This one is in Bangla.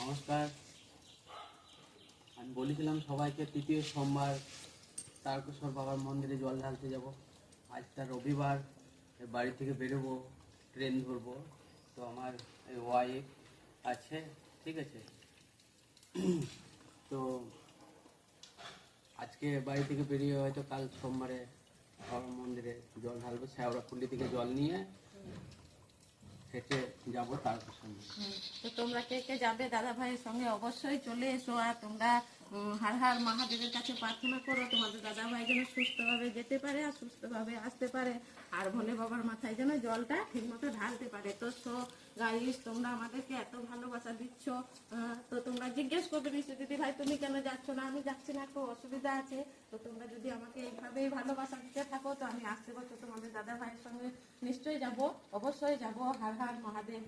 নমস্কার। আমি বলেছিলাম সবাইকে তৃতীয় সোমবার তারকেশ্বর বাবার মন্দিরে জল ঢালতে যাব। আজটা রবিবার, বাড়ি থেকে বেরোবো, ট্রেন ধরবো। তো আমার ওয়াইফ আছে, ঠিক আছে। তো আজকে বাড়ি থেকে বেরিয়ে হয়তো কাল সোমবারে বাবার মন্দিরে জল ঢালবো। শ্যাওড়াকুণ্ডি থেকে জল নিয়ে হেঁটে যাবো তারকেশ্বর। তো তোমরা কে কে যাবে দাদা ভাইয়ের সঙ্গে অবশ্যই চলে এসো। আর তোমরা হার হার মহাদেবের কাছে প্রার্থনা করো তোমাদের দাদা ভাই যেন সুস্থভাবে যেতে পারে আর সুস্থভাবে আসতে পারে, আর ভোলে বাবার মাথায় যেন জলটা ঠিক মতো ঢালতে পারে। তো গাইস, তোমরা আমাদেরকে এত ভালোবাসা দিচ্ছ, তো তোমরা জিজ্ঞেস করবে নিশ্চয়, দিদি ভাই তুমি কেন যাচ্ছ না? আমি যাচ্ছি না, একটু অসুবিধা আছে। তো তোমরা যদি আমাকে এইভাবেই ভালোবাসা দিতে থাকো তো আমি আসতে বছর তোমাদের দাদা ভাইয়ের সঙ্গে নিশ্চয়ই যাব, অবশ্যই যাব। হার হার মহাদেব।